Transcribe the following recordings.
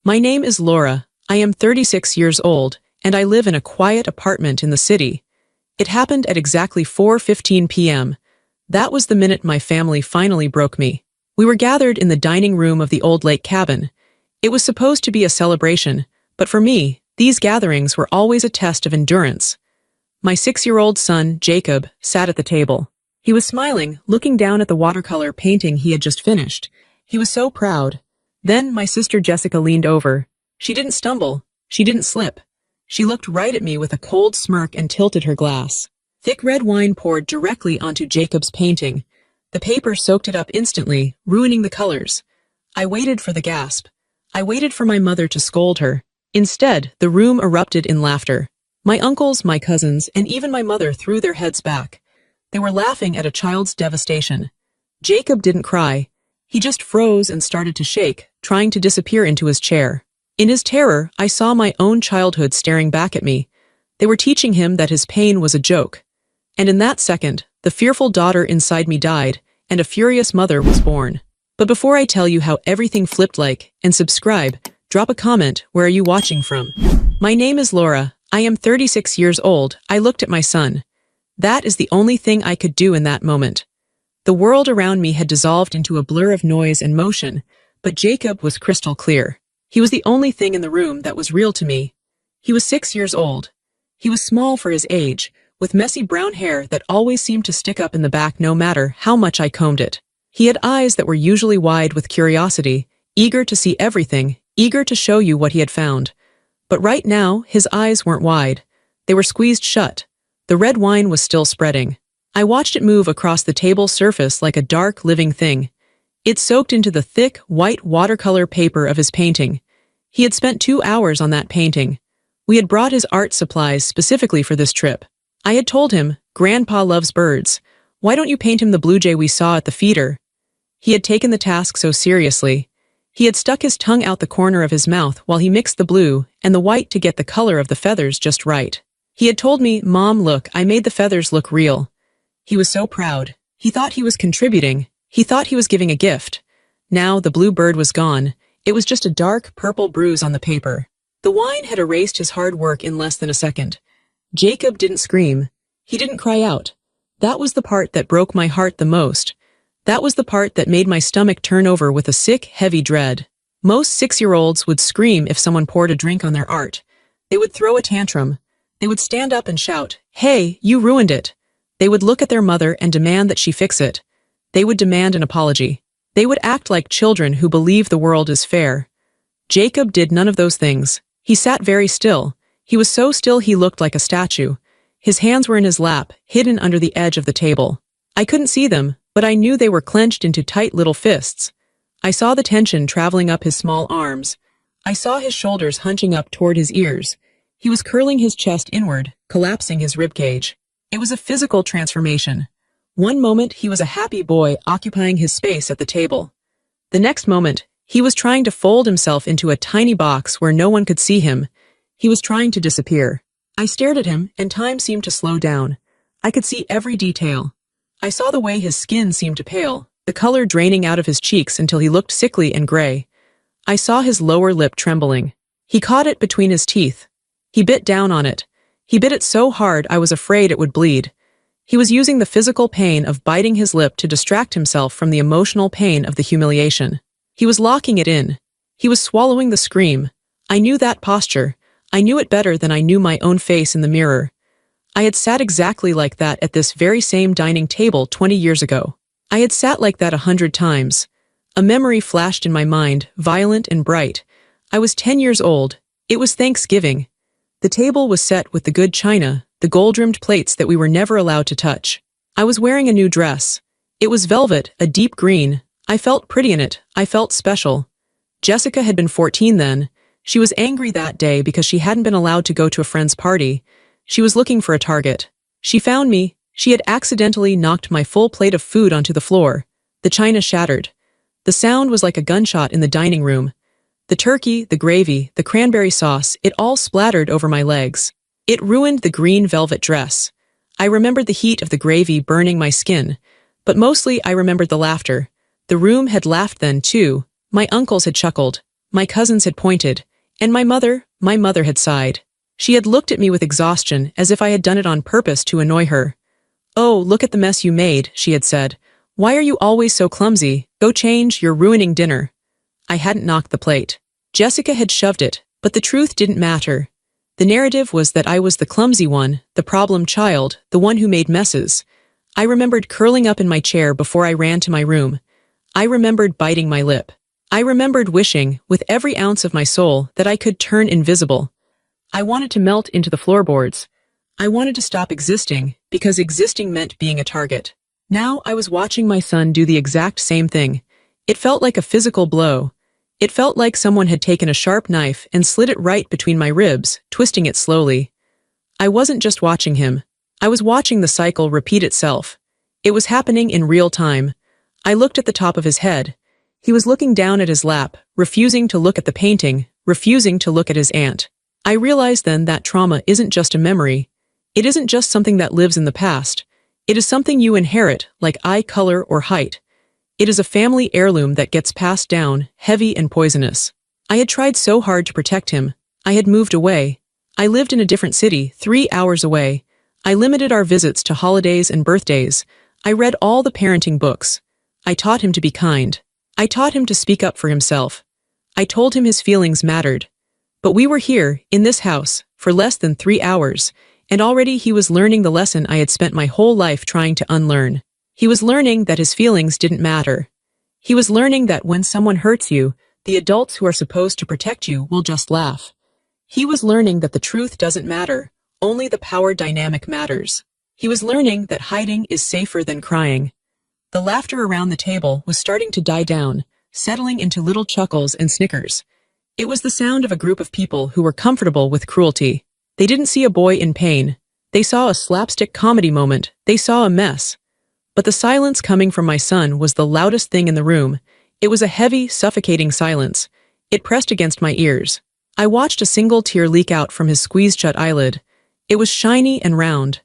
My name is Laura. I am 36 years old, and I live in a quiet apartment in the city. It happened at exactly 4:15 p.m. That was the minute my family finally broke me. We were gathered in the dining room of the old lake cabin. It was supposed to be a celebration, but for me, these gatherings were always a test of endurance. My 6-year-old son, Jacob, sat at the table. He was smiling, looking down at the watercolor painting he had just finished. He was so proud. Then my sister Jessica leaned over. She didn't stumble. She didn't slip. She looked right at me with a cold smirk and tilted her glass. Thick red wine poured directly onto Jacob's painting. The paper soaked it up instantly, ruining the colors. I waited for the gasp. I waited for my mother to scold her. Instead, the room erupted in laughter. My uncles, my cousins, and even my mother threw their heads back. They were laughing at a child's devastation. Jacob didn't cry. He just froze and started to shake, trying to disappear into his chair. In his terror, I saw my own childhood staring back at me. They were teaching him that his pain was a joke. And in that second, the fearful daughter inside me died, and a furious mother was born. But before I tell you how everything flipped and subscribe, drop a comment. Where are you watching from? My name is Laura. I am 36 years old. I looked at my son. That is the only thing I could do in that moment. The world around me had dissolved into a blur of noise and motion, but Jacob was crystal clear. He was the only thing in the room that was real to me. He was 6 years old. He was small for his age, with messy brown hair that always seemed to stick up in the back no matter how much I combed it. He had eyes that were usually wide with curiosity, eager to see everything, eager to show you what he had found. But right now, his eyes weren't wide. They were squeezed shut. The red wine was still spreading. I watched it move across the table's surface like a dark, living thing. It soaked into the thick, white watercolor paper of his painting. He had spent 2 hours on that painting. We had brought his art supplies specifically for this trip. I had told him, "Grandpa loves birds. Why don't you paint him the blue jay we saw at the feeder?" He had taken the task so seriously. He had stuck his tongue out the corner of his mouth while he mixed the blue and the white to get the color of the feathers just right. He had told me, "Mom, look, I made the feathers look real." He was so proud. He thought he was contributing. He thought he was giving a gift. Now the blue bird was gone. It was just a dark, purple bruise on the paper. The wine had erased his hard work in less than a second. Jacob didn't scream. He didn't cry out. That was the part that broke my heart the most. That was the part that made my stomach turn over with a sick, heavy dread. Most 6-year-olds would scream if someone poured a drink on their art. They would throw a tantrum. They would stand up and shout, "Hey, you ruined it." They would look at their mother and demand that she fix it. They would demand an apology. They would act like children who believe the world is fair. Jacob did none of those things. He sat very still. He was so still he looked like a statue. His hands were in his lap, hidden under the edge of the table. I couldn't see them, but I knew they were clenched into tight little fists. I saw the tension traveling up his small arms. I saw his shoulders hunching up toward his ears. He was curling his chest inward, collapsing his ribcage. It was a physical transformation. One moment, he was a happy boy occupying his space at the table. The next moment, he was trying to fold himself into a tiny box where no one could see him. He was trying to disappear. I stared at him, and time seemed to slow down. I could see every detail. I saw the way his skin seemed to pale, the color draining out of his cheeks until he looked sickly and gray. I saw his lower lip trembling. He caught it between his teeth. He bit down on it. He bit it so hard I was afraid it would bleed. He was using the physical pain of biting his lip to distract himself from the emotional pain of the humiliation. He was locking it in. He was swallowing the scream. I knew that posture. I knew it better than I knew my own face in the mirror. I had sat exactly like that at this very same dining table 20 years ago. I had sat like that 100 times. A memory flashed in my mind, violent and bright. I was 10 years old. It was Thanksgiving. The table was set with the good china, the gold-rimmed plates that we were never allowed to touch. I was wearing a new dress. It was velvet, a deep green. I felt pretty in it. I felt special. Jessica had been 14 then. She was angry that day because she hadn't been allowed to go to a friend's party. She was looking for a target. She found me. She had accidentally knocked my full plate of food onto the floor. The china shattered. The sound was like a gunshot in the dining room. The turkey, the gravy, the cranberry sauce, it all splattered over my legs. It ruined the green velvet dress. I remembered the heat of the gravy burning my skin, but mostly I remembered the laughter. The room had laughed then, too. My uncles had chuckled. My cousins had pointed, and my mother had sighed. She had looked at me with exhaustion as if I had done it on purpose to annoy her. "Oh, look at the mess you made," she had said. "Why are you always so clumsy? Go change, you're ruining dinner." I hadn't knocked the plate. Jessica had shoved it, but the truth didn't matter. The narrative was that I was the clumsy one, the problem child, the one who made messes. I remembered curling up in my chair before I ran to my room. I remembered biting my lip. I remembered wishing, with every ounce of my soul, that I could turn invisible. I wanted to melt into the floorboards. I wanted to stop existing, because existing meant being a target. Now I was watching my son do the exact same thing. It felt like a physical blow. It felt like someone had taken a sharp knife and slid it right between my ribs, twisting it slowly. I wasn't just watching him. I was watching the cycle repeat itself. It was happening in real time. I looked at the top of his head. He was looking down at his lap, refusing to look at the painting, refusing to look at his aunt. I realized then that trauma isn't just a memory. It isn't just something that lives in the past. It is something you inherit, like eye color or height. It is a family heirloom that gets passed down, heavy and poisonous. I had tried so hard to protect him. I had moved away. I lived in a different city, 3 hours away. I limited our visits to holidays and birthdays. I read all the parenting books. I taught him to be kind. I taught him to speak up for himself. I told him his feelings mattered. But we were here, in this house, for less than 3 hours, and already he was learning the lesson I had spent my whole life trying to unlearn. He was learning that his feelings didn't matter. He was learning that when someone hurts you, the adults who are supposed to protect you will just laugh. He was learning that the truth doesn't matter, only the power dynamic matters. He was learning that hiding is safer than crying. The laughter around the table was starting to die down, settling into little chuckles and snickers. It was the sound of a group of people who were comfortable with cruelty. They didn't see a boy in pain. They saw a slapstick comedy moment. They saw a mess. But the silence coming from my son was the loudest thing in the room. It was a heavy, suffocating silence. It pressed against my ears. I watched a single tear leak out from his squeezed-shut eyelid. It was shiny and round.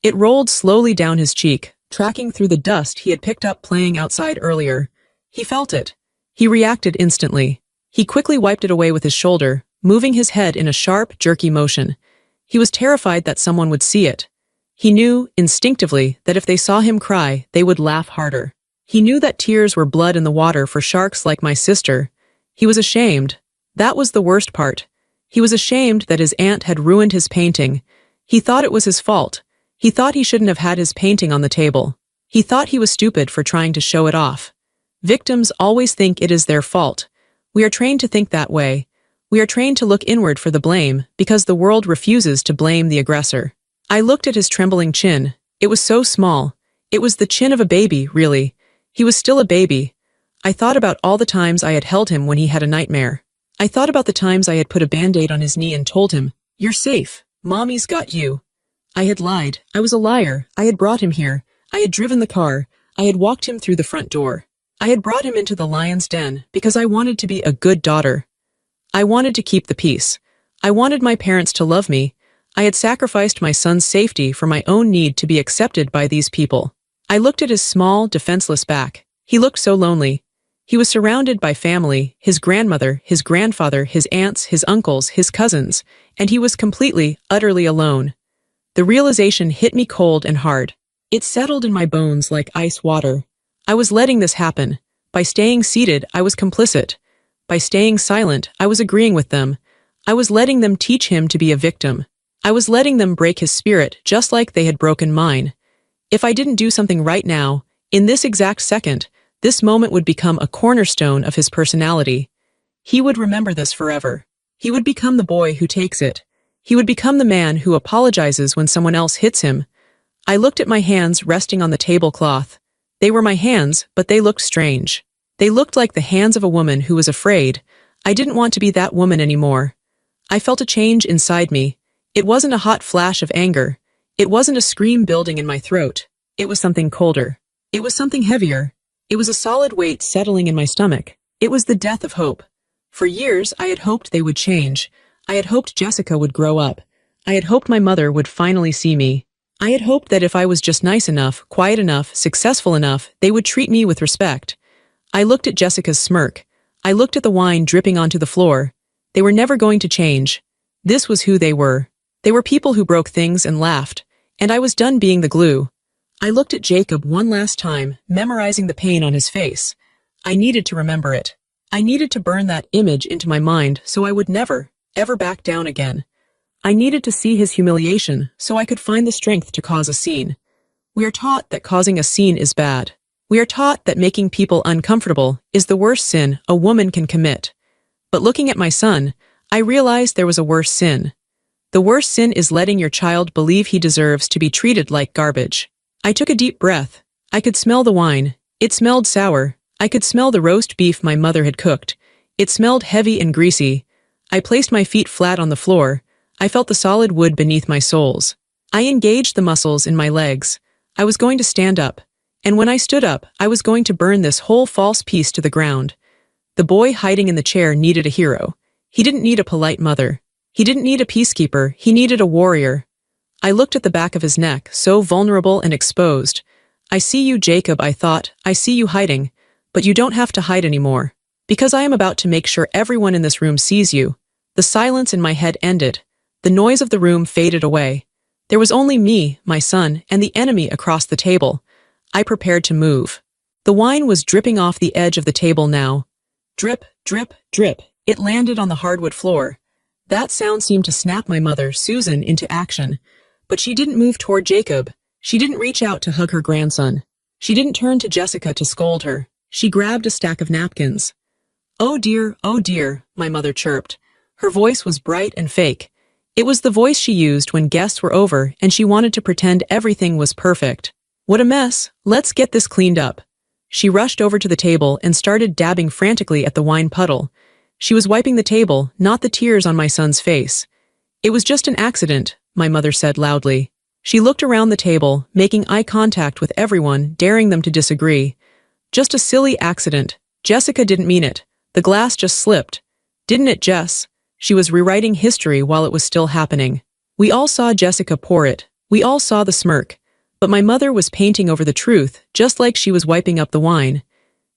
It rolled slowly down his cheek, tracking through the dust he had picked up playing outside earlier. He felt it. He reacted instantly. He quickly wiped it away with his shoulder, moving his head in a sharp, jerky motion. He was terrified that someone would see it. He knew, instinctively, that if they saw him cry, they would laugh harder. He knew that tears were blood in the water for sharks like my sister. He was ashamed. That was the worst part. He was ashamed that his aunt had ruined his painting. He thought it was his fault. He thought he shouldn't have had his painting on the table. He thought he was stupid for trying to show it off. Victims always think it is their fault. We are trained to think that way. We are trained to look inward for the blame, because the world refuses to blame the aggressor. I looked at his trembling chin. It was so small. It was the chin of a baby, really. He was still a baby. I thought about all the times I had held him when he had a nightmare. I thought about the times I had put a band-aid on his knee and told him, "You're safe. Mommy's got you." I had lied. I was a liar. I had brought him here. I had driven the car. I had walked him through the front door. I had brought him into the lion's den because I wanted to be a good daughter. I wanted to keep the peace. I wanted my parents to love me. I had sacrificed my son's safety for my own need to be accepted by these people. I looked at his small, defenseless back. He looked so lonely. He was surrounded by family, his grandmother, his grandfather, his aunts, his uncles, his cousins, and he was completely, utterly alone. The realization hit me cold and hard. It settled in my bones like ice water. I was letting this happen. By staying seated, I was complicit. By staying silent, I was agreeing with them. I was letting them teach him to be a victim. I was letting them break his spirit just like they had broken mine. If I didn't do something right now, in this exact second, this moment would become a cornerstone of his personality. He would remember this forever. He would become the boy who takes it. He would become the man who apologizes when someone else hits him. I looked at my hands resting on the tablecloth. They were my hands, but they looked strange. They looked like the hands of a woman who was afraid. I didn't want to be that woman anymore. I felt a change inside me. It wasn't a hot flash of anger. It wasn't a scream building in my throat. It was something colder. It was something heavier. It was a solid weight settling in my stomach. It was the death of hope. For years, I had hoped they would change. I had hoped Jessica would grow up. I had hoped my mother would finally see me. I had hoped that if I was just nice enough, quiet enough, successful enough, they would treat me with respect. I looked at Jessica's smirk. I looked at the wine dripping onto the floor. They were never going to change. This was who they were. They were people who broke things and laughed, and I was done being the glue. I looked at Jacob one last time, memorizing the pain on his face. I needed to remember it. I needed to burn that image into my mind so I would never, ever back down again. I needed to see his humiliation so I could find the strength to cause a scene. We are taught that causing a scene is bad. We are taught that making people uncomfortable is the worst sin a woman can commit. But looking at my son, I realized there was a worse sin. The worst sin is letting your child believe he deserves to be treated like garbage. I took a deep breath. I could smell the wine. It smelled sour. I could smell the roast beef my mother had cooked. It smelled heavy and greasy. I placed my feet flat on the floor. I felt the solid wood beneath my soles. I engaged the muscles in my legs. I was going to stand up. And when I stood up, I was going to burn this whole false piece to the ground. The boy hiding in the chair needed a hero. He didn't need a polite mother. He didn't need a peacekeeper. He needed a warrior. I looked at the back of his neck, so vulnerable and exposed. I see you, Jacob, I thought. I see you hiding. But you don't have to hide anymore. Because I am about to make sure everyone in this room sees you. The silence in my head ended. The noise of the room faded away. There was only me, my son, and the enemy across the table. I prepared to move. The wine was dripping off the edge of the table now. Drip, drip, drip. It landed on the hardwood floor. That sound seemed to snap my mother, Susan, into action. But she didn't move toward Jacob. She didn't reach out to hug her grandson. She didn't turn to Jessica to scold her. She grabbed a stack of napkins. Oh dear, my mother chirped. Her voice was bright and fake. It was the voice she used when guests were over and she wanted to pretend everything was perfect. What a mess. Let's get this cleaned up. She rushed over to the table and started dabbing frantically at the wine puddle. She was wiping the table, not the tears on my son's face. It was just an accident, my mother said loudly. She looked around the table, making eye contact with everyone, daring them to disagree. Just a silly accident. Jessica didn't mean it. The glass just slipped. Didn't it, Jess? She was rewriting history while it was still happening. We all saw Jessica pour it. We all saw the smirk. But my mother was painting over the truth, just like she was wiping up the wine.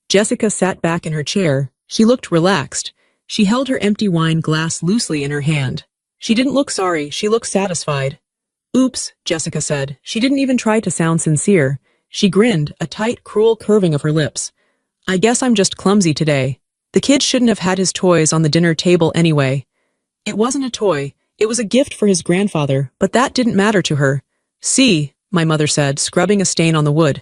Jessica sat back in her chair. She looked relaxed. She held her empty wine glass loosely in her hand. She didn't look sorry, she looked satisfied. Oops, Jessica said. She didn't even try to sound sincere. She grinned, a tight, cruel curving of her lips. I guess I'm just clumsy today. The kid shouldn't have had his toys on the dinner table anyway. It wasn't a toy. It was a gift for his grandfather, but that didn't matter to her. See, my mother said, scrubbing a stain on the wood.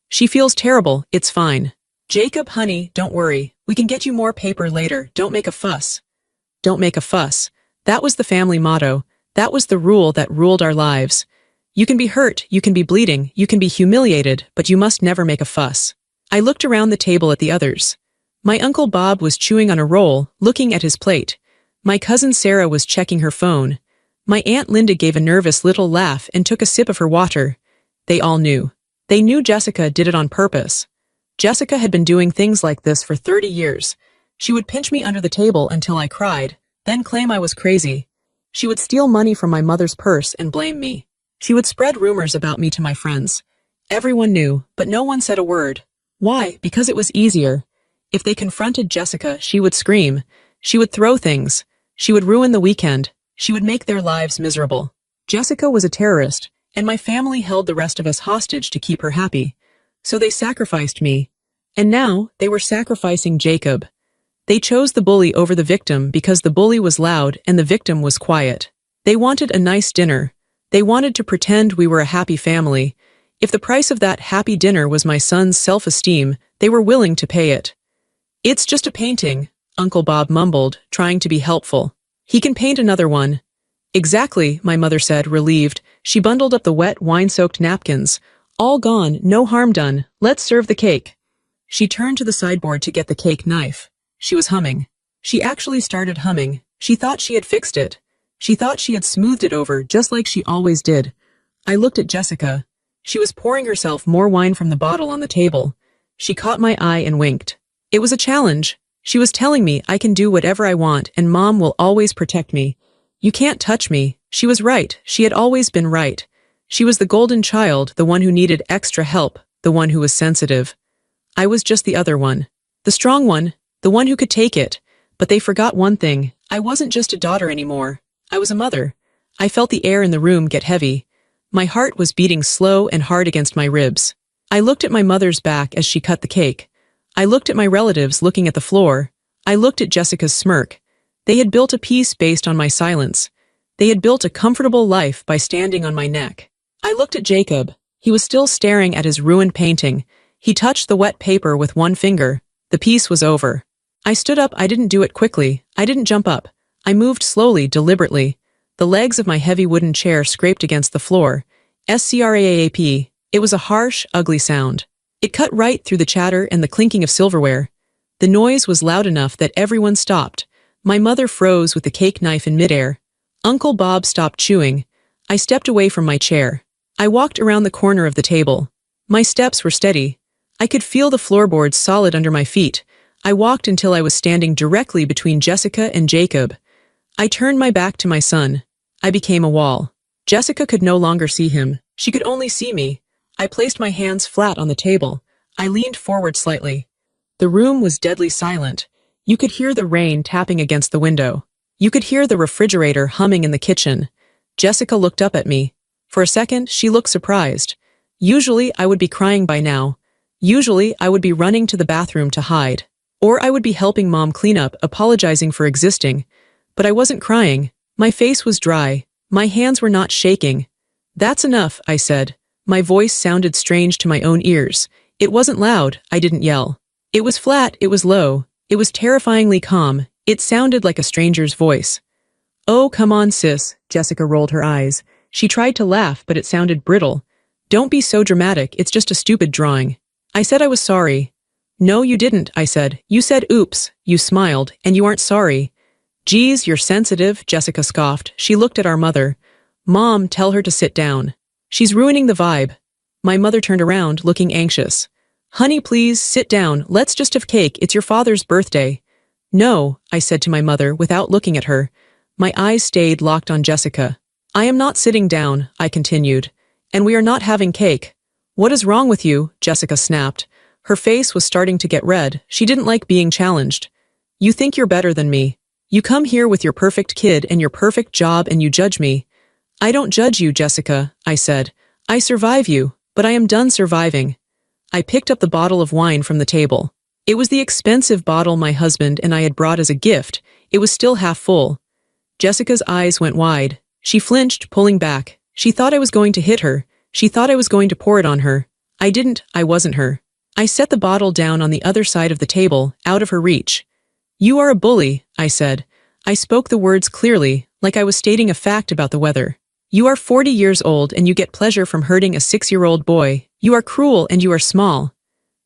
She feels terrible, it's fine. Jacob, honey, don't worry. We can get you more paper later. Don't make a fuss. Don't make a fuss. That was the family motto. That was the rule that ruled our lives. You can be hurt, you can be bleeding, you can be humiliated, but you must never make a fuss. I looked around the table at the others. My Uncle Bob was chewing on a roll, looking at his plate. My cousin Sarah was checking her phone. My Aunt Linda gave a nervous little laugh and took a sip of her water. They all knew. They knew Jessica did it on purpose. Jessica had been doing things like this for 30 years. She would pinch me under the table until I cried, then claim I was crazy. She would steal money from my mother's purse and blame me. She would spread rumors about me to my friends. Everyone knew, but no one said a word. Why? Because it was easier. If they confronted Jessica, she would scream. She would throw things. She would ruin the weekend. She would make their lives miserable. Jessica was a terrorist, and my family held the rest of us hostage to keep her happy. So they sacrificed me. And now, they were sacrificing Jacob. They chose the bully over the victim because the bully was loud and the victim was quiet. They wanted a nice dinner. They wanted to pretend we were a happy family. If the price of that happy dinner was my son's self-esteem, they were willing to pay it. It's just a painting, Uncle Bob mumbled, trying to be helpful. He can paint another one. Exactly, my mother said, relieved. She bundled up the wet, wine-soaked napkins. All gone, no harm done. Let's serve the cake. She turned to the sideboard to get the cake knife. She was humming. She actually started humming. She thought she had fixed it. She thought she had smoothed it over, just like she always did. I looked at Jessica. She was pouring herself more wine from the bottle on the table. She caught my eye and winked. It was a challenge. She was telling me I can do whatever I want and Mom will always protect me. You can't touch me. She was right. She had always been right. She was the golden child, the one who needed extra help, the one who was sensitive. I was just the other one. The strong one. the one who could take it. But they forgot one thing. I wasn't just a daughter anymore. I was a mother. I felt the air in the room get heavy. My heart was beating slow and hard against my ribs. I looked at my mother's back as she cut the cake. I looked at my relatives looking at the floor. I looked at Jessica's smirk. They had built a peace based on my silence. They had built a comfortable life by standing on my neck. I looked at Jacob. He was still staring at his ruined painting. He touched the wet paper with one finger. The piece was over. I stood up. I didn't do it quickly. I didn't jump up. I moved slowly, deliberately. The legs of my heavy wooden chair scraped against the floor. Scraap. It was a harsh, ugly sound. It cut right through the chatter and the clinking of silverware. The noise was loud enough that everyone stopped. My mother froze with the cake knife in midair. Uncle Bob stopped chewing. I stepped away from my chair. I walked around the corner of the table. My steps were steady. I could feel the floorboards solid under my feet. I walked until I was standing directly between Jessica and Jacob. I turned my back to my son. I became a wall. Jessica could no longer see him. She could only see me. I placed my hands flat on the table. I leaned forward slightly. The room was deadly silent. You could hear the rain tapping against the window. You could hear the refrigerator humming in the kitchen. Jessica looked up at me. For a second, she looked surprised. Usually, I would be crying by now. Usually, I would be running to the bathroom to hide. Or I would be helping Mom clean up, apologizing for existing. But I wasn't crying. My face was dry. My hands were not shaking. "That's enough," I said. My voice sounded strange to my own ears. It wasn't loud. I didn't yell. It was flat. It was low. It was terrifyingly calm. It sounded like a stranger's voice. "Oh, come on, sis." Jessica rolled her eyes. She tried to laugh, but it sounded brittle. "Don't be so dramatic. It's just a stupid drawing." I said I was sorry. "No, you didn't," I said. "You said oops." You smiled, and you aren't sorry. "Geez, you're sensitive," Jessica scoffed. She looked at our mother. "Mom, tell her to sit down. She's ruining the vibe." My mother turned around, looking anxious. "Honey, please, sit down. Let's just have cake. It's your father's birthday." "No," I said to my mother without looking at her. My eyes stayed locked on Jessica. "I am not sitting down," I continued. "And we are not having cake." "What is wrong with you?" Jessica snapped. Her face was starting to get red. She didn't like being challenged. "You think you're better than me. You come here with your perfect kid and your perfect job and you judge me." "I don't judge you, Jessica," I said. "I survive you, but I am done surviving." I picked up the bottle of wine from the table. It was the expensive bottle my husband and I had brought as a gift. It was still half full. Jessica's eyes went wide. She flinched, pulling back. She thought I was going to hit her. She thought I was going to pour it on her. I didn't. I wasn't her. I set the bottle down on the other side of the table, out of her reach. "You are a bully," I said. I spoke the words clearly, like I was stating a fact about the weather. "You are 40 years old and you get pleasure from hurting a 6-year-old boy. You are cruel and you are small."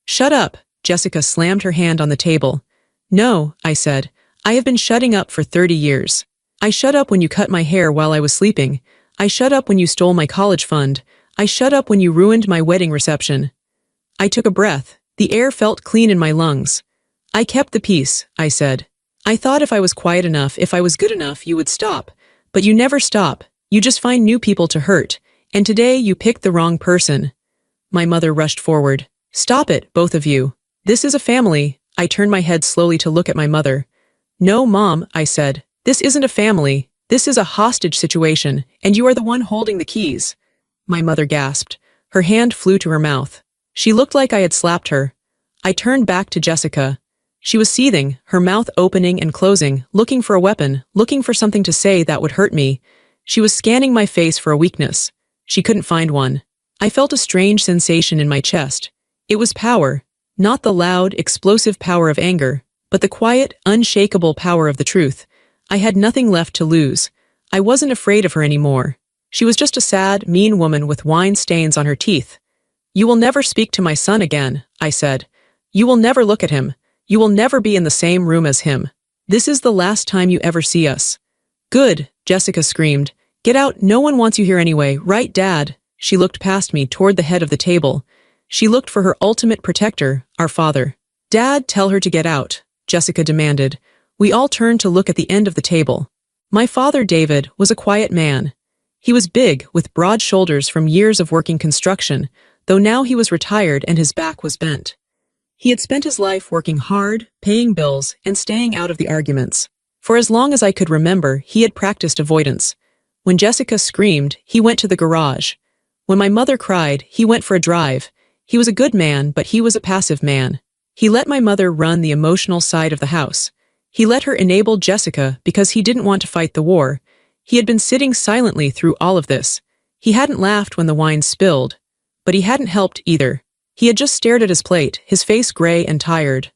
"Shut up." Jessica slammed her hand on the table. "No," I said. "I have been shutting up for 30 years. I shut up when you cut my hair while I was sleeping. I shut up when you stole my college fund. I shut up when you ruined my wedding reception." I took a breath. The air felt clean in my lungs. "I kept the peace," I said. "I thought if I was quiet enough, if I was good enough, you would stop. But you never stop. You just find new people to hurt. And today you picked the wrong person." My mother rushed forward. "Stop it, both of you. This is a family." I turned my head slowly to look at my mother. "No, Mom," I said. "This isn't a family. This is a hostage situation, and you are the one holding the keys." My mother gasped. Her hand flew to her mouth. She looked like I had slapped her. I turned back to Jessica. She was seething, her mouth opening and closing, looking for a weapon, looking for something to say that would hurt me. She was scanning my face for a weakness. She couldn't find one. I felt a strange sensation in my chest. It was power. Not the loud, explosive power of anger, but the quiet, unshakable power of the truth. I had nothing left to lose. I wasn't afraid of her anymore. She was just a sad, mean woman with wine stains on her teeth. "You will never speak to my son again," I said. "You will never look at him. You will never be in the same room as him. This is the last time you ever see us." "Good," Jessica screamed. "Get out, no one wants you here anyway, right, Dad?" She looked past me toward the head of the table. She looked for her ultimate protector, our father. "Dad, tell her to get out," Jessica demanded. We all turned to look at the end of the table. My father, David, was a quiet man. He was big, with broad shoulders from years of working construction, though now he was retired and his back was bent. He had spent his life working hard, paying bills, and staying out of the arguments. For as long as I could remember, he had practiced avoidance. When Jessica screamed, he went to the garage. When my mother cried, he went for a drive. He was a good man, but he was a passive man. He let my mother run the emotional side of the house. He let her enable Jessica because he didn't want to fight the war. He had been sitting silently through all of this. He hadn't laughed when the wine spilled, but he hadn't helped either. He had just stared at his plate, his face gray and tired.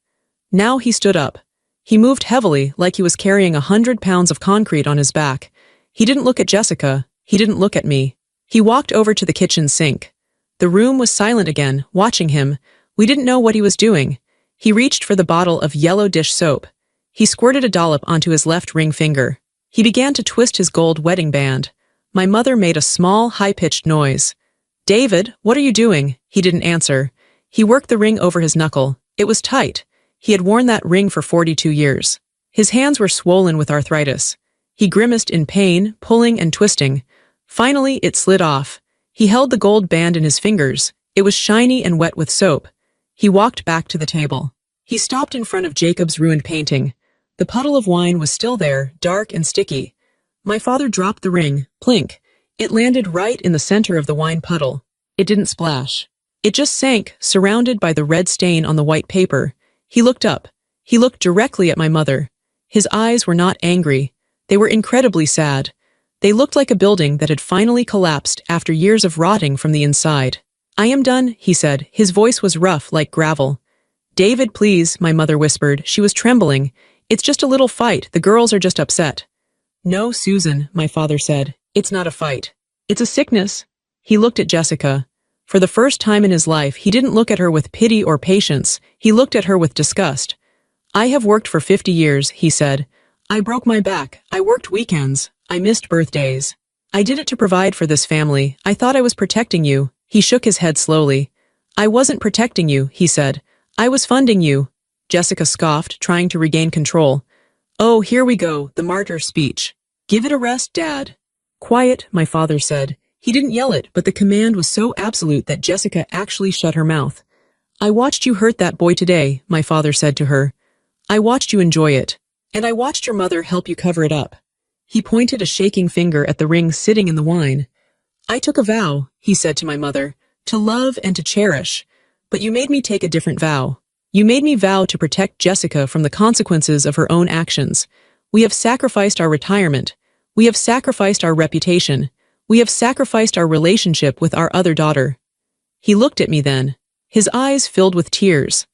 Now he stood up. He moved heavily, like he was carrying 100 pounds of concrete on his back. He didn't look at Jessica. He didn't look at me. He walked over to the kitchen sink. The room was silent again, watching him. We didn't know what he was doing. He reached for the bottle of yellow dish soap. He squirted a dollop onto his left ring finger. He began to twist his gold wedding band. My mother made a small, high-pitched noise. "David, what are you doing?" He didn't answer. He worked the ring over his knuckle. It was tight. He had worn that ring for 42 years. His hands were swollen with arthritis. He grimaced in pain, pulling and twisting. Finally, it slid off. He held the gold band in his fingers. It was shiny and wet with soap. He walked back to the table. He stopped in front of Jacob's ruined painting. The puddle of wine was still there, dark and sticky. My father dropped the ring, plink. It landed right in the center of the wine puddle. It didn't splash. It just sank, surrounded by the red stain on the white paper. He looked up. He looked directly at my mother. His eyes were not angry. They were incredibly sad. They looked like a building that had finally collapsed after years of rotting from the inside. "I am done," he said. His voice was rough like gravel. "David, please," my mother whispered. She was trembling. "It's just a little fight. The girls are just upset." "No, Susan," my father said. "It's not a fight. It's a sickness." He looked at Jessica. For the first time in his life, he didn't look at her with pity or patience. He looked at her with disgust. "I have worked for 50 years," he said. "I broke my back. I worked weekends. I missed birthdays. I did it to provide for this family. I thought I was protecting you." He shook his head slowly. "I wasn't protecting you," he said. "I was funding you." Jessica scoffed, trying to regain control. "Oh, here we go, the martyr speech. Give it a rest, Dad." "Quiet," my father said. He didn't yell it, but the command was so absolute that Jessica actually shut her mouth. "I watched you hurt that boy today," my father said to her. "I watched you enjoy it. And I watched your mother help you cover it up." He pointed a shaking finger at the ring sitting in the wine. "I took a vow," he said to my mother, "to love and to cherish. But you made me take a different vow. You made me vow to protect Jessica from the consequences of her own actions. We have sacrificed our retirement. We have sacrificed our reputation. We have sacrificed our relationship with our other daughter." He looked at me then. His eyes filled with tears.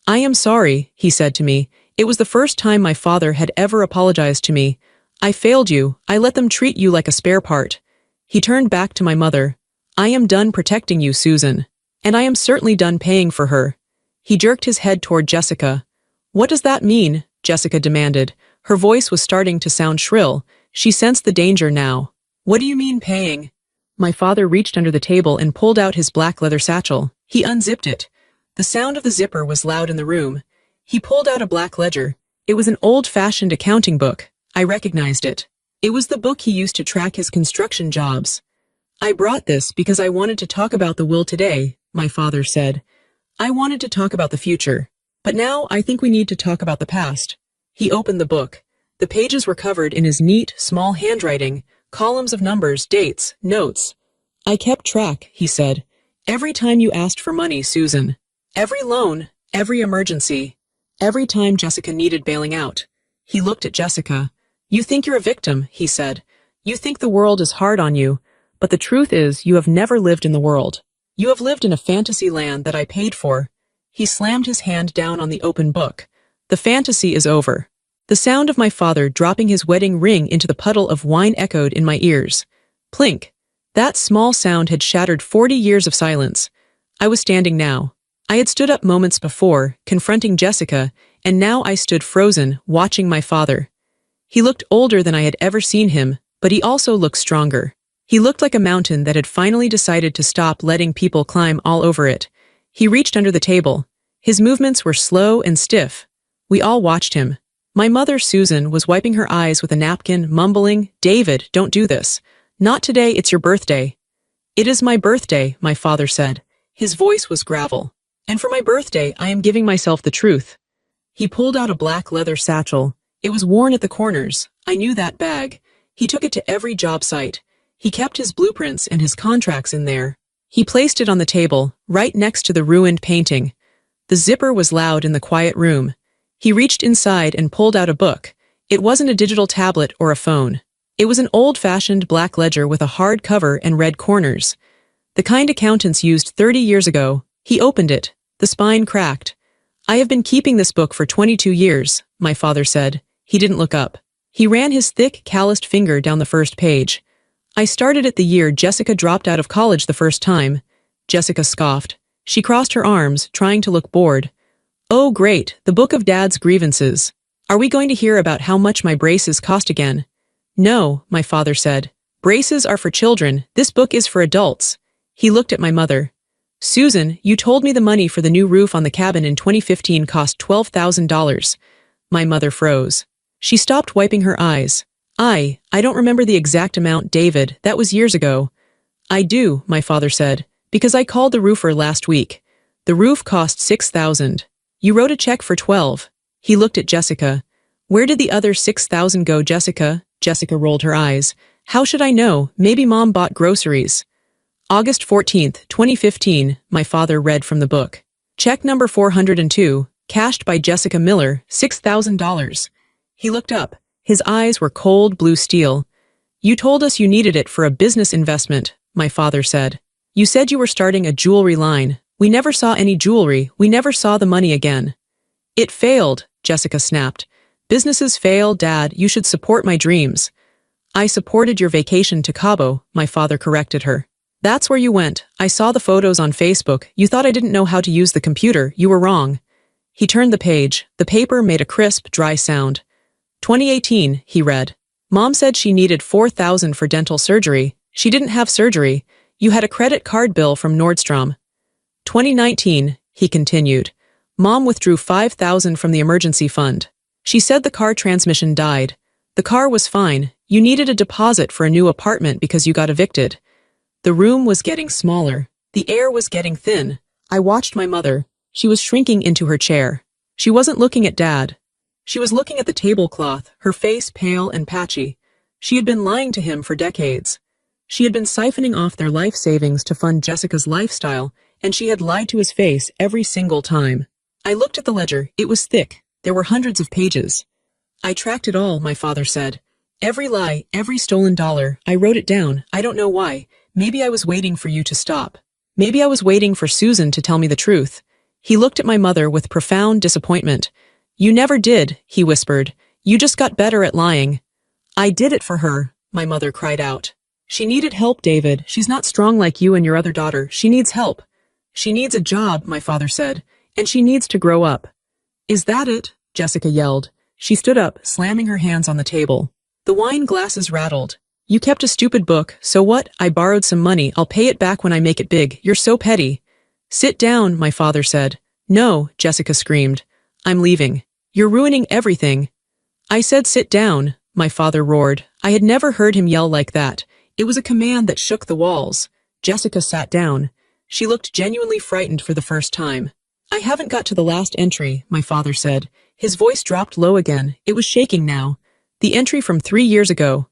"I am sorry," he said to me. It was the first time my father had ever apologized to me. "I failed you. I let them treat you like a spare part." He turned back to my mother. "I am done protecting you, Susan. And I am certainly done paying for her." He jerked his head toward Jessica. "What does that mean?" Jessica demanded. Her voice was starting to sound shrill. She sensed the danger now. "What do you mean paying?" My father reached under the table and pulled out his black leather satchel. He unzipped it. The sound of the zipper was loud in the room. He pulled out a black ledger. It was an old-fashioned accounting book. I recognized it. It was the book he used to track his construction jobs. "I brought this because I wanted to talk about the will today," my father said. "I wanted to talk about the future. But now I think we need to talk about the past." He opened the book. The pages were covered in his neat, small handwriting, columns of numbers, dates, notes. "I kept track," he said. "Every time you asked for money, Susan. Every loan, every emergency. Every time Jessica needed bailing out." He looked at Jessica. "You think you're a victim," he said. "You think the world is hard on you, but the truth is you have never lived in the world. You have lived in a fantasy land that I paid for." He slammed his hand down on the open book. "The fantasy is over." The sound of my father dropping his wedding ring into the puddle of wine echoed in my ears. Plink. That small sound had shattered 40 years of silence. I was standing now. I had stood up moments before, confronting Jessica, and now I stood frozen, watching my father. He looked older than I had ever seen him, but he also looked stronger. He looked like a mountain that had finally decided to stop letting people climb all over it. He reached under the table. His movements were slow and stiff. We all watched him. My mother, Susan, was wiping her eyes with a napkin, mumbling, "David, don't do this. Not today, it's your birthday." "It is my birthday," my father said. His voice was gravel. And for my birthday, I am giving myself the truth. He pulled out a black leather satchel. It was worn at the corners. I knew that bag. He took it to every job site. He kept his blueprints and his contracts in there. He placed it on the table, right next to the ruined painting. The zipper was loud in the quiet room. He reached inside and pulled out a book. It wasn't a digital tablet or a phone. It was an old-fashioned black ledger with a hard cover and red corners. The kind accountants used 30 years ago. He opened it. The spine cracked. I have been keeping this book for 22 years, my father said. He didn't look up. He ran his thick, calloused finger down the first page. I started it the year Jessica dropped out of college the first time. Jessica scoffed. She crossed her arms, trying to look bored. Oh, great, the book of Dad's grievances. Are we going to hear about how much my braces cost again? No, my father said. Braces are for children. This book is for adults. He looked at my mother. Susan, you told me the money for the new roof on the cabin in 2015 cost $12,000. My mother froze. She stopped wiping her eyes. I don't remember the exact amount, David. That was years ago. I do, my father said, because I called the roofer last week. The roof cost $6,000. You wrote a check for $12,000. He looked at Jessica. Where did the other $6,000 go, Jessica? Jessica rolled her eyes. How should I know? Maybe Mom bought groceries. August 14th, 2015, my father read from the book. Check number 402, cashed by Jessica Miller, $6,000. He looked up. His eyes were cold blue steel. You told us you needed it for a business investment, my father said. You said you were starting a jewelry line. We never saw any jewelry. We never saw the money again. It failed, Jessica snapped. Businesses fail, Dad. You should support my dreams. I supported your vacation to Cabo, my father corrected her. That's where you went. I saw the photos on Facebook. You thought I didn't know how to use the computer. You were wrong. He turned the page. The paper made a crisp, dry sound. 2018, he read. Mom said she needed $4,000 for dental surgery. She didn't have surgery. You had a credit card bill from Nordstrom. 2019, he continued. Mom withdrew $5,000 from the emergency fund. She said the car transmission died. The car was fine. You needed a deposit for a new apartment because you got evicted. The room was getting smaller. The air was getting thin. I watched my mother. She was shrinking into her chair. She wasn't looking at Dad. She was looking at the tablecloth, her face pale and patchy. She had been lying to him for decades. She had been siphoning off their life savings to fund Jessica's lifestyle, and she had lied to his face every single time. I looked at the ledger. It was thick. There were hundreds of pages. I tracked it all, my father said. Every lie, every stolen dollar. I wrote it down. I don't know why. Maybe I was waiting for you to stop. Maybe I was waiting for Susan to tell me the truth. He looked at my mother with profound disappointment. You never did, he whispered. You just got better at lying. I did it for her, my mother cried out. She needed help, David. She's not strong like you and your other daughter. She needs help. She needs a job, my father said, and she needs to grow up. Is that it? Jessica yelled. She stood up, slamming her hands on the table. The wine glasses rattled. You kept a stupid book, so what? I borrowed some money. I'll pay it back when I make it big. You're so petty. Sit down, my father said. No, Jessica screamed. I'm leaving. You're ruining everything. I said sit down, my father roared. I had never heard him yell like that. It was a command that shook the walls. Jessica sat down. She looked genuinely frightened for the first time. I haven't got to the last entry, my father said. His voice dropped low again. It was shaking now. The entry from 3 years ago.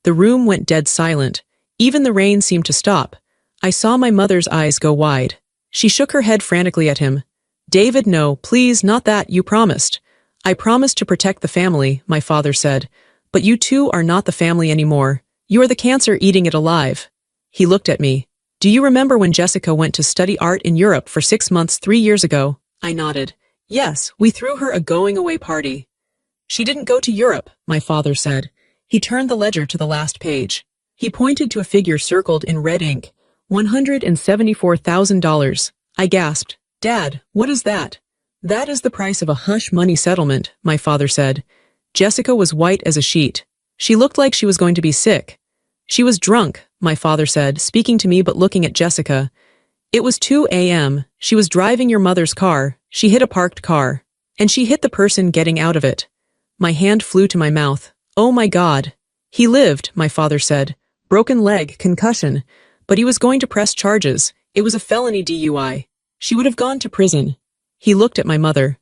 The room went dead silent. Even the rain seemed to stop. I saw my mother's eyes go wide. She shook her head frantically at him. David, no, please, not that, you promised. I promised to protect the family, my father said. But you two are not the family anymore. You are the cancer eating it alive. He looked at me. Do you remember when Jessica went to study art in Europe for 6 months 3 years ago? I nodded. Yes, we threw her a going-away party. She didn't go to Europe, my father said. He turned the ledger to the last page. He pointed to a figure circled in red ink. $174,000. I gasped. Dad, what is that? That is the price of a hush money settlement, my father said. Jessica was white as a sheet. She looked like she was going to be sick. She was drunk, my father said, speaking to me but looking at Jessica. It was 2 a.m. She was driving your mother's car. She hit a parked car. And she hit the person getting out of it. My hand flew to my mouth. Oh my God. He lived, my father said. Broken leg, concussion. But he was going to press charges. It was a felony DUI. She would have gone to prison. He looked at my mother.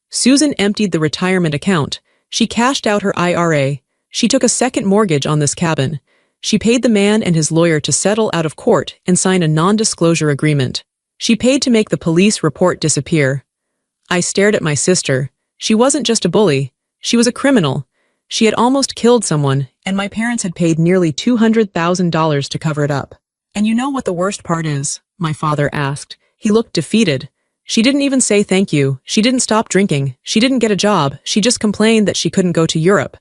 Susan emptied the retirement account. She cashed out her IRA. She took a second mortgage on this cabin. She paid the man and his lawyer to settle out of court and sign a non-disclosure agreement. She paid to make the police report disappear. I stared at my sister. She wasn't just a bully. She was a criminal. She had almost killed someone, and my parents had paid nearly $200,000 to cover it up. And you know what the worst part is? My father asked. He looked defeated. She didn't even say thank you. She didn't stop drinking. She didn't get a job. She just complained that she couldn't go to Europe.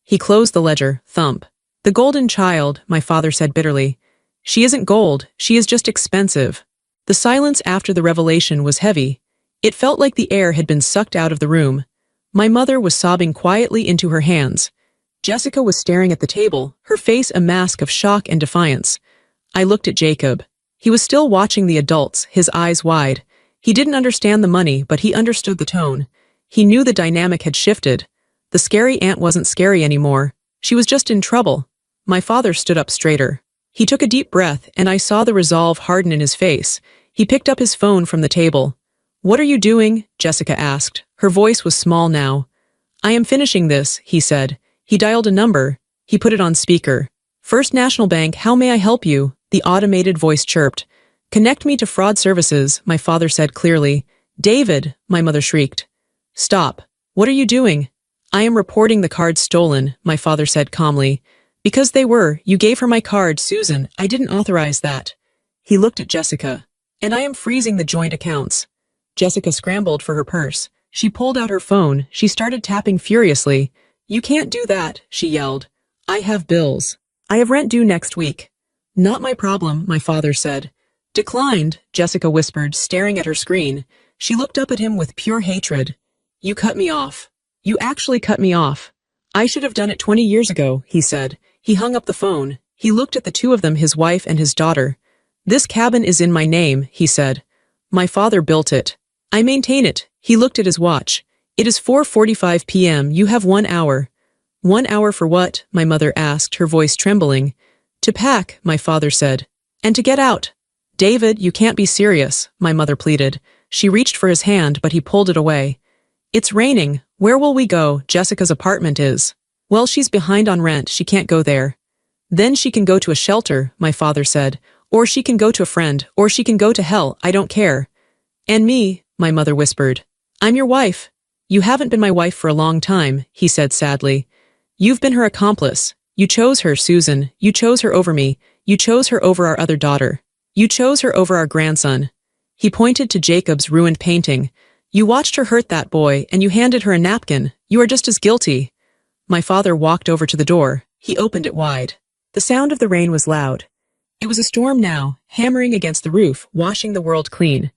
He closed the ledger, thump. The golden child, my father said bitterly. She isn't gold. She is just expensive. The silence after the revelation was heavy. It felt like the air had been sucked out of the room. My mother was sobbing quietly into her hands. Jessica was staring at the table, her face a mask of shock and defiance. I looked at Jacob. He was still watching the adults, his eyes wide. He didn't understand the money, but he understood the tone. He knew the dynamic had shifted. The scary aunt wasn't scary anymore. She was just in trouble. My father stood up straighter. He took a deep breath, and I saw the resolve harden in his face. He picked up his phone from the table. "What are you doing?" Jessica asked. Her voice was small now. "I am finishing this," he said. He dialed a number. He put it on speaker. "First National Bank, how may I help you?" The automated voice chirped. "Connect me to fraud services," my father said clearly. "David," my mother shrieked. "Stop. What are you doing?" "I am reporting the cards stolen," my father said calmly. "Because they were. You gave her my card, Susan. I didn't authorize that." He looked at Jessica. "And I am freezing the joint accounts." Jessica scrambled for her purse. She pulled out her phone. She started tapping furiously. "You can't do that," she yelled. "I have bills. I have rent due next week." "Not my problem," my father said. "Declined," Jessica whispered, staring at her screen. She looked up at him with pure hatred. "You cut me off. You actually cut me off." "I should have done it 20 years ago," he said. He hung up the phone. He looked at the two of them, his wife and his daughter. "This cabin is in my name," he said. "My father built it. I maintain it." He looked at his watch. "It is 4:45 p.m. You have 1 hour." "1 hour for what?" my mother asked, her voice trembling. "To pack," my father said. "And to get out." "David, you can't be serious," my mother pleaded. She reached for his hand, but he pulled it away. "It's raining. Where will we go? Jessica's apartment is." "Well, she's behind on rent. She can't go there." "Then she can go to a shelter," my father said. "Or she can go to a friend, or she can go to hell, I don't care." "And me," my mother whispered. "I'm your wife." "You haven't been my wife for a long time," he said sadly. "You've been her accomplice. You chose her, Susan. You chose her over me. You chose her over our other daughter. You chose her over our grandson." He pointed to Jacob's ruined painting. "You watched her hurt that boy, and you handed her a napkin. You are just as guilty." My father walked over to the door. He opened it wide. The sound of the rain was loud. It was a storm now, hammering against the roof, washing the world clean.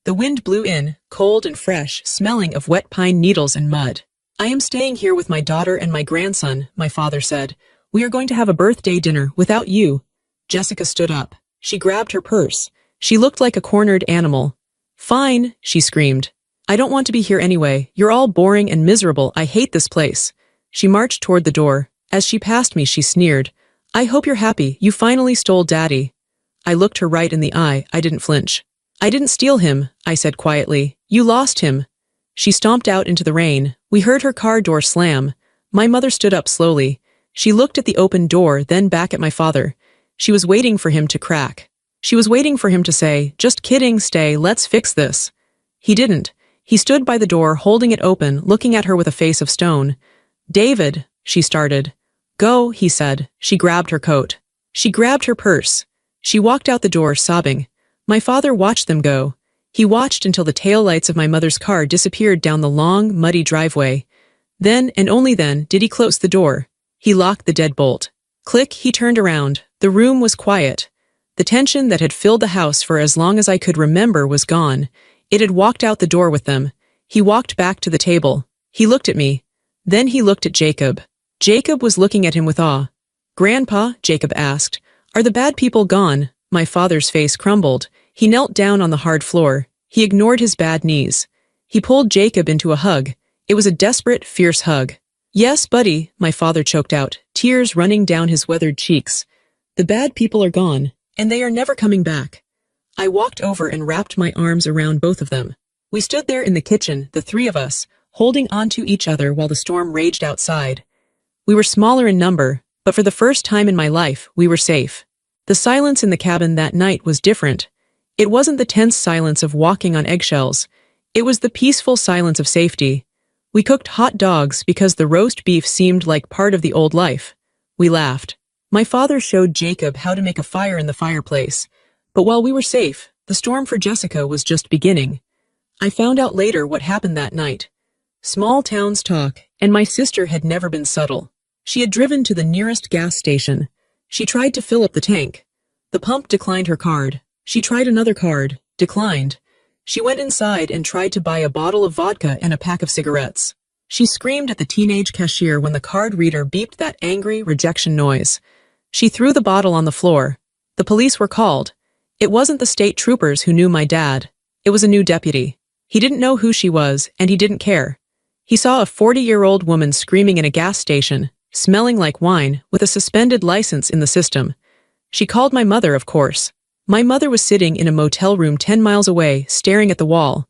The wind blew in, cold and fresh, smelling of wet pine needles and mud. "I am staying here with my daughter and my grandson," my father said. "We are going to have a birthday dinner without you." Jessica stood up. She grabbed her purse. She looked like a cornered animal. "Fine," she screamed. "I don't want to be here anyway. You're all boring and miserable. I hate this place." She marched toward the door. As she passed me, she sneered. "I hope you're happy. You finally stole Daddy." I looked her right in the eye. I didn't flinch. "I didn't steal him," I said quietly. "You lost him." She stomped out into the rain. We heard her car door slam. My mother stood up slowly. She looked at the open door, then back at my father. She was waiting for him to crack. She was waiting for him to say, "Just kidding, stay, let's fix this." He didn't. He stood by the door, holding it open, looking at her with a face of stone. "David," she started. "Go," he said. She grabbed her coat. She grabbed her purse. She walked out the door, sobbing. My father watched them go. He watched until the taillights of my mother's car disappeared down the long, muddy driveway. Then, and only then, did he close the door. He locked the deadbolt. Click, he turned around. The room was quiet. The tension that had filled the house for as long as I could remember was gone. It had walked out the door with them. He walked back to the table. He looked at me. Then he looked at Jacob. Jacob was looking at him with awe. "Grandpa," Jacob asked, "are the bad people gone?" My father's face crumbled. He knelt down on the hard floor. He ignored his bad knees. He pulled Jacob into a hug. It was a desperate, fierce hug. "Yes, buddy," my father choked out, tears running down his weathered cheeks. "The bad people are gone, and they are never coming back." I walked over and wrapped my arms around both of them. We stood there in the kitchen, the three of us, holding onto each other while the storm raged outside. We were smaller in number, but for the first time in my life, we were safe. The silence in the cabin that night was different. It wasn't the tense silence of walking on eggshells. It was the peaceful silence of safety. We cooked hot dogs because the roast beef seemed like part of the old life. We laughed. My father showed Jacob how to make a fire in the fireplace. But while we were safe, the storm for Jessica was just beginning. I found out later what happened that night. Small towns talk, and my sister had never been subtle. She had driven to the nearest gas station. She tried to fill up the tank. The pump declined her card. She tried another card, declined. She went inside and tried to buy a bottle of vodka and a pack of cigarettes. She screamed at the teenage cashier when the card reader beeped that angry rejection noise. She threw the bottle on the floor. The police were called. It wasn't the state troopers who knew my dad. It was a new deputy. He didn't know who she was, and he didn't care. He saw a 40-year-old woman screaming in a gas station, smelling like wine, with a suspended license in the system. She called my mother, of course. My mother was sitting in a motel room 10 miles away, staring at the wall.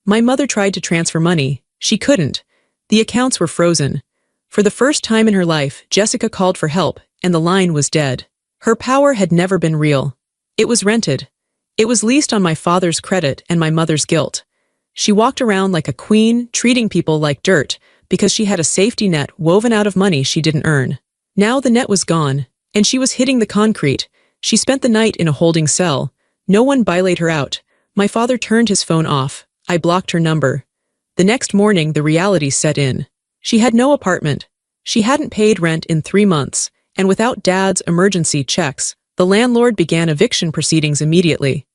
My mother tried to transfer money. She couldn't. The accounts were frozen. For the first time in her life, Jessica called for help, and the line was dead. Her power had never been real. It was rented. It was leased on my father's credit and my mother's guilt. She walked around like a queen, treating people like dirt, because she had a safety net woven out of money she didn't earn. Now the net was gone, and she was hitting the concrete. She spent the night in a holding cell. No one bailout her out. My father turned his phone off. I blocked her number. The next morning, the reality set in. She had no apartment. She hadn't paid rent in 3 months, and without Dad's emergency checks, the landlord began eviction proceedings immediately.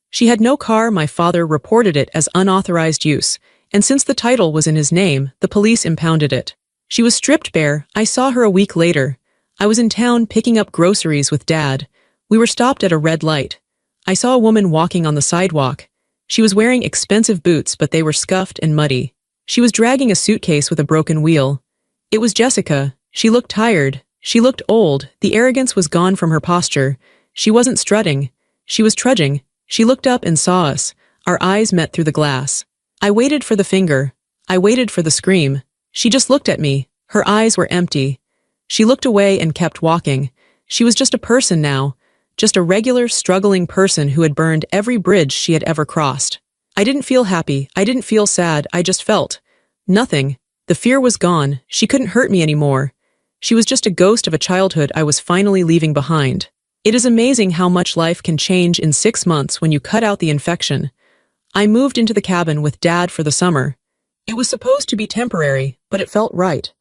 She had no car. My father reported it as unauthorized use, and since the title was in his name, the police impounded it. She was stripped bare. I saw her a week later. I was in town picking up groceries with Dad. We were stopped at a red light. I saw a woman walking on the sidewalk. She was wearing expensive boots, but they were scuffed and muddy. She was dragging a suitcase with a broken wheel. It was Jessica. She looked tired. She looked old. The arrogance was gone from her posture. She wasn't strutting. She was trudging. She looked up and saw us. Our eyes met through the glass. I waited for the finger. I waited for the scream. She just looked at me. Her eyes were empty. She looked away and kept walking. She was just a person now. Just a regular, struggling person who had burned every bridge she had ever crossed. I didn't feel happy. I didn't feel sad. I just felt nothing. The fear was gone. She couldn't hurt me anymore. She was just a ghost of a childhood I was finally leaving behind. It is amazing how much life can change in 6 months when you cut out the infection. I moved into the cabin with Dad for the summer. It was supposed to be temporary, but it felt right.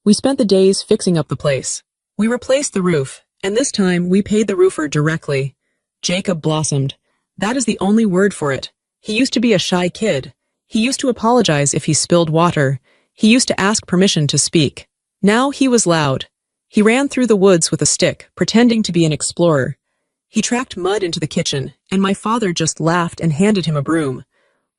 We spent the days fixing up the place. We replaced the roof, and this time we paid the roofer directly. Jacob blossomed. That is the only word for it. He used to be a shy kid. He used to apologize if he spilled water. He used to ask permission to speak. Now he was loud. He ran through the woods with a stick, pretending to be an explorer. He tracked mud into the kitchen, and my father just laughed and handed him a broom.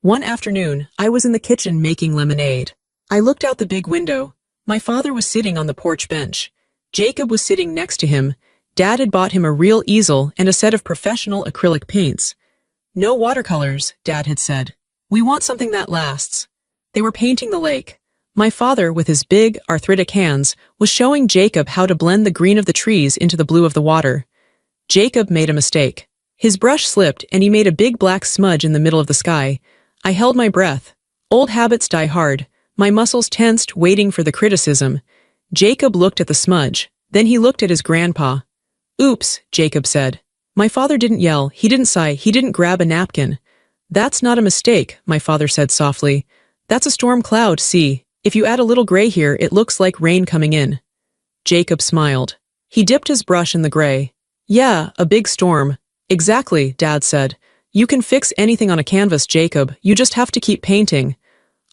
One afternoon, I was in the kitchen making lemonade. I looked out the big window. My father was sitting on the porch bench. Jacob was sitting next to him. Dad had bought him a real easel and a set of professional acrylic paints. No watercolors, Dad had said. We want something that lasts. They were painting the lake. My father, with his big, arthritic hands, was showing Jacob how to blend the green of the trees into the blue of the water. Jacob made a mistake. His brush slipped and he made a big black smudge in the middle of the sky. I held my breath. Old habits die hard. My muscles tensed, waiting for the criticism. Jacob looked at the smudge. Then he looked at his grandpa. Oops, Jacob said. My father didn't yell. He didn't sigh. He didn't grab a napkin. That's not a mistake, my father said softly. That's a storm cloud, see. If you add a little gray here, it looks like rain coming in. Jacob smiled. He dipped his brush in the gray. Yeah, a big storm. Exactly, Dad said. You can fix anything on a canvas, Jacob. You just have to keep painting.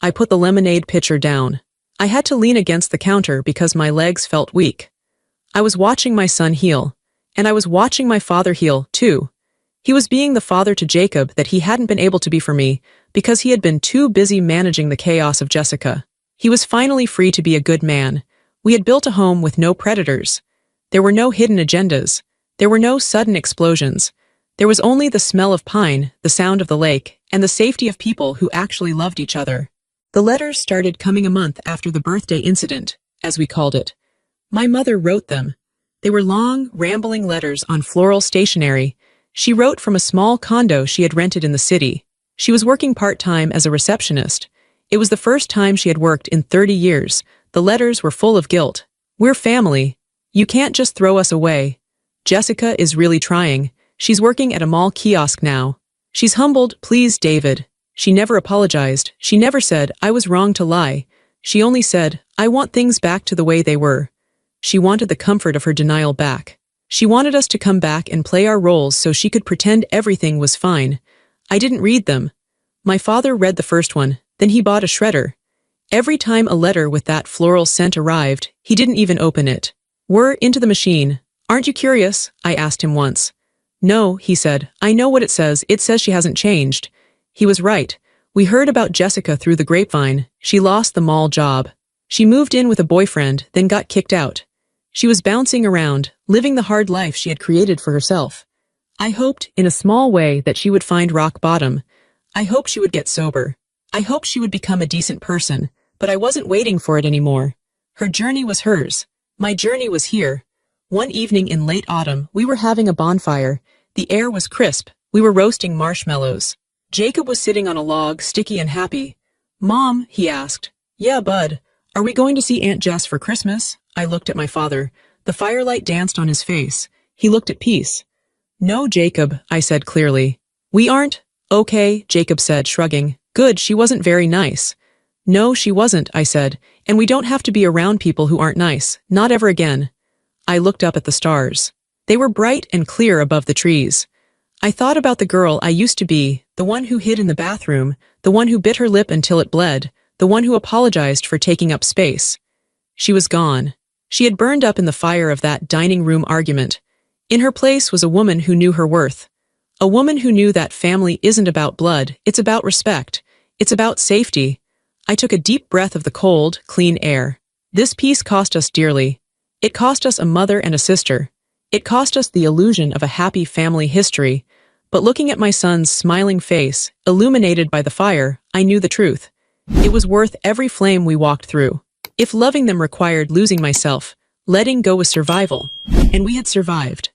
I put the lemonade pitcher down. I had to lean against the counter because my legs felt weak. I was watching my son heal. And I was watching my father heal, too. He was being the father to Jacob that he hadn't been able to be for me because he had been too busy managing the chaos of Jessica. He was finally free to be a good man. We had built a home with no predators. There were no hidden agendas. There were no sudden explosions. There was only the smell of pine, the sound of the lake, and the safety of people who actually loved each other. The letters started coming a month after the birthday incident, as we called it. My mother wrote them. They were long, rambling letters on floral stationery. She wrote from a small condo she had rented in the city. She was working part-time as a receptionist. It was the first time she had worked in 30 years. The letters were full of guilt. "We're family. You can't just throw us away. Jessica is really trying. She's working at a mall kiosk now. She's humbled, please, David." She never apologized. She never said, "I was wrong to lie." She only said, "I want things back to the way they were." She wanted the comfort of her denial back. She wanted us to come back and play our roles so she could pretend everything was fine. I didn't read them. My father read the first one, then he bought a shredder. Every time a letter with that floral scent arrived, he didn't even open it. "We're into the machine. Aren't you curious?" I asked him once. "No," he said. "I know what it says. It says she hasn't changed." He was right. We heard about Jessica through the grapevine. She lost the mall job. She moved in with a boyfriend, then got kicked out. She was bouncing around, living the hard life she had created for herself. I hoped, in a small way, that she would find rock bottom. I hoped she would get sober. I hoped she would become a decent person, but I wasn't waiting for it anymore. Her journey was hers. My journey was here. One evening in late autumn, we were having a bonfire. The air was crisp. We were roasting marshmallows. Jacob was sitting on a log, sticky and happy. "Mom," he asked. "Yeah, bud. Are we going to see Aunt Jess for Christmas?" I looked at my father. The firelight danced on his face. He looked at peace. "No, Jacob," I said clearly. "We aren't?" "Okay," Jacob said, shrugging. "Good, she wasn't very nice." "No, she wasn't," I said, "and we don't have to be around people who aren't nice. Not ever again." I looked up at the stars. They were bright and clear above the trees. I thought about the girl I used to be, the one who hid in the bathroom, the one who bit her lip until it bled, the one who apologized for taking up space. She was gone. She had burned up in the fire of that dining room argument. In her place was a woman who knew her worth. A woman who knew that family isn't about blood, it's about respect. It's about safety. I took a deep breath of the cold, clean air. This peace cost us dearly. It cost us a mother and a sister. It cost us the illusion of a happy family history. But looking at my son's smiling face, illuminated by the fire, I knew the truth. It was worth every flame we walked through. If loving them required losing myself, letting go was survival. And we had survived.